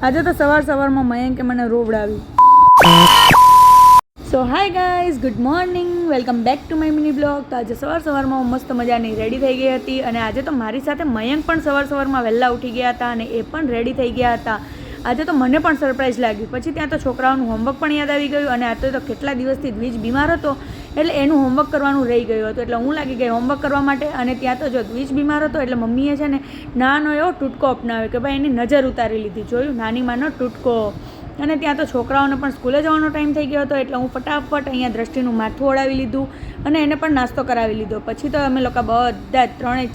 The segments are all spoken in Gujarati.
આજે તો સવારમાં મયંકે મને રોવડાવી. So hi guys, good morning, welcome back to my mini blog. તો આજે સવારમાં હું મસ્ત મજાની રેડી થઈ ગઈ હતી અને આજે તો મારી સાથે મયંક પણ સવારમાં વહેલા ઉઠી ગયા હતા અને એ પણ રેડી થઈ ગયા હતા. આજે તો મને પણ સરપ્રાઈઝ લાગ્યું. પછી ત્યાં તો છોકરાઓનું હોમવર્ક પણ યાદ આવી ગયું અને આજે તો કેટલા દિવસથી દ્વિજ બીમાર હતો એટલે એનું હોમવર્ક કરવાનું રહી ગયું હતું. એટલે હું લાગી ગઈ હોમવર્ક કરવા માટે અને ત્યાં તો જો દ્વિજ બીમાર હતો એટલે મમ્મીએ છે ને નાનો એવો ટૂટકો અપનાવ્યો કે ભાઈ એની નજર ઉતારી લીધી. જોયું, નાની માનો ટૂટકો. અને ત્યાં તો છોકરાઓને પણ સ્કૂલે જવાનો ટાઈમ થઈ ગયો હતો એટલે હું ફટાફટ અહીંયા દ્રષ્ટિનું માથું ઓળાવી લીધું અને એને પણ નાસ્તો કરાવી લીધો. પછી તો અમે લોકો બધા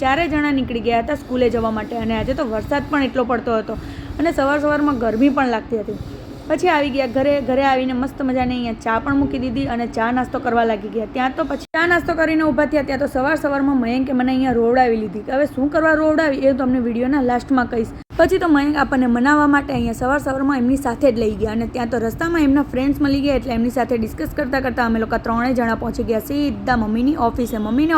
ચારે જણા નીકળી ગયા હતા સ્કૂલે જવા માટે અને આજે તો વરસાદ પણ એટલો પડતો હતો અને સવારમાં ગરમી પણ લાગતી હતી. પછી આવી ગયા ઘરે આવીને મસ્ત મજાને અહીંયા ચા પણ મૂકી દીધી અને ચા નાસ્તો કરવા લાગી ગયા. ત્યાં તો પછી ચા નાસ્તો કરીને ઊભા થયા. ત્યાં તો સવારમાં મયંકે મને અહીંયા રોવડાવી લીધી. હવે શું કરવા રોવડાવી એ તમને વિડીયોના લાસ્ટમાં કહીશ. પછી તો મયંક આપણને મનાવવા માટે અહીંયા સવારમાં એમની સાથે જ લઈ ગયા અને ત્યાં તો રસ્તામાં એમના ફ્રેન્ડ્સ મળી ગયા એટલે એમની સાથે ડિસ્કસ કરતાં અમે લોકો ત્રણેય જણા પહોંચી ગયા સીધા મમ્મીની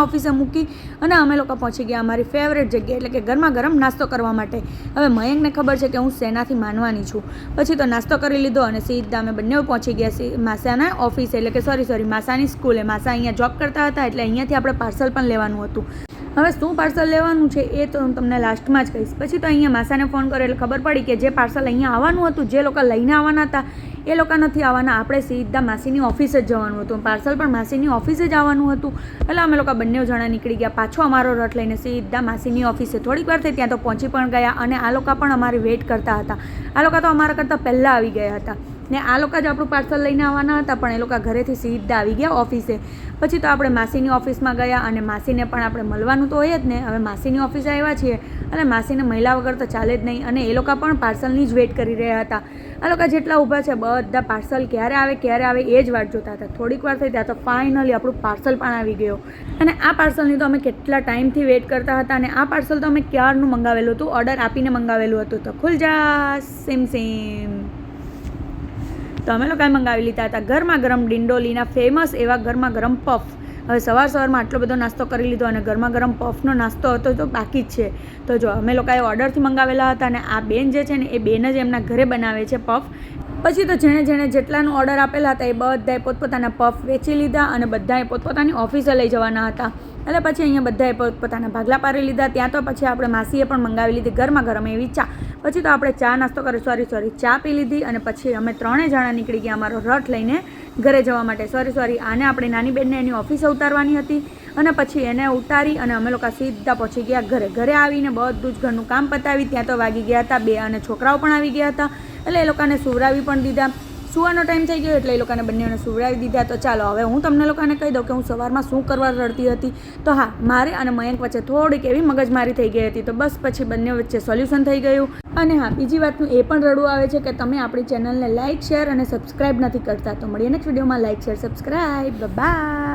ઓફિસે મૂકી અને અમે લોકો પહોંચી ગયા અમારી ફેવરેટ જગ્યાએ એટલે કે ગરમ નાસ્તો કરવા માટે. હવે મયંકને ખબર છે કે હું શેનાથી માનવાની છું. પછી તો નાસ્તો કરી લીધો અને સીધા અમે બંને પહોંચી ગયા માસાના ઓફિસે એટલે કે સોરી માસાની સ્કૂલે. માસા અહીંયા જોબ કરતા હતા એટલે અહીંયાથી આપણે પાર્સલ પણ લેવાનું હતું. હવે શું પાર્સલ લેવાનું છે એ તો હું તમને લાસ્ટમાં જ કહીશ. પછી તો અહીંયા માસાને ફોન કર્યો એટલે ખબર પડી કે જે પાર્સલ અહીંયા આવવાનું હતું, જે લોકો લઈને આવવાના હતા એ લોકો નથી આવવાના. આપણે સીધા માસીની ઓફિસે જ જવાનું હતું. પાર્સલ પણ માસીની ઓફિસે જ આવવાનું હતું. એટલે અમે લોકો બંને જણા નીકળી ગયા પાછો અમારો રથ લઈને સીધા માસીની ઓફિસે. થોડીક વાર થઈ ત્યાં તો પહોંચી પણ ગયા અને આ લોકો પણ અમારી વેઇટ કરતા હતા. આ લોકો તો અમારા કરતાં પહેલાં આવી ગયા હતા ને આ લોકો જ આપણું પાર્સલ લઈને આવવાના હતા પણ એ લોકો ઘરેથી સીધા આવી ગયા ઓફિસે. પછી તો આપણે માસીની ઓફિસમાં ગયા અને માસીને પણ આપણે મળવાનું તો હોય જ ને. હવે માસીની ઓફિસે આવ્યા છીએ અને માસીને મહિલા વગર તો ચાલે જ નહીં અને એ લોકો પણ પાર્સલની જ વેઇટ કરી રહ્યા હતા. આ લોકો જેટલા ઊભા છે બધા પાર્સલ ક્યારે આવે એ જ વાટ જોતા હતા. થોડીક વાર થઈ ત્યાં તો ફાઇનલી આપણું પાર્સલ પણ આવી ગયો અને આ પાર્સલની તો અમે કેટલા ટાઈમથી વેઇટ કરતા હતા અને આ પાર્સલ તો અમે ક્યારનું મંગાવેલું હતું, ઓર્ડર આપીને મંગાવેલું હતું. તો ખુલ જા સેમ તો અમે લોકોએ મંગાવી લીધા હતા ગરમ ડિંડોલીના ફેમસ એવા ગરમ પફ. હવે સવારમાં આટલો બધો નાસ્તો કરી લીધો અને ગરમ પફનો નાસ્તો હતો તો બાકી જ છે. તો જો અમે લોકોએ ઓર્ડરથી મંગાવેલા હતા અને આ બેન જે છે ને એ બેન જ એમના ઘરે બનાવે છે પફ. પછી તો જેણે જેટલાનો ઓર્ડર આપેલા હતા એ બધાએ પોતપોતાના પફ વેચી લીધા અને બધાએ પોતપોતાની ઓફિસે લઈ જવાના હતા. એટલે પછી અહીંયા બધાએ પોતપોતાના ભાગલા પાડી લીધા. ત્યાં તો પછી આપણે માસીએ પણ મંગાવી લીધી ગરમ એવી ચા. પછી તો આપણે ચા નાસ્તો કરી ચા પી લીધી અને પછી અમે ત્રણેય જણા નીકળી ગયા અમારો રથ લઈને ઘરે જવા માટે. આને આપણે નાની બેનને એની ઓફિસે ઉતારવાની હતી અને પછી એને ઉતારી અને અમે લોકો સીધા પહોંચી ગયા ઘરે આવીને બધું જ ઘરનું કામ પતાવી. ત્યાં તો વાગી ગયા હતા 2 અને છોકરાઓ પણ આવી ગયા હતા એટલે એ લોકોને સુવડાવી પણ દીધા. સુવાનો ટાઈમ થઈ ગયો એટલે એ લોકોને બંનેને સુવડાવી દીધા. તો ચાલો હવે હું તમને લોકોને કહી દઉં કે હું સવારમાં શું કરવા રડતી હતી. તો હા, મારે અને મયંક વચ્ચે થોડીક એવી મગજમારી થઈ ગઈ હતી. તો બસ પછી બંને વચ્ચે સોલ્યુશન થઈ ગયું. અને હા, બીજી વાતનું એ પણ રડવું આવે છે કે તમે આપણી ચેનલને લાઇક, શેર અને સબસ્ક્રાઈબ નથી કરતા. તો મળીએ નેક્સ્ટ વિડીયોમાં. Like, share, subscribe. બાય.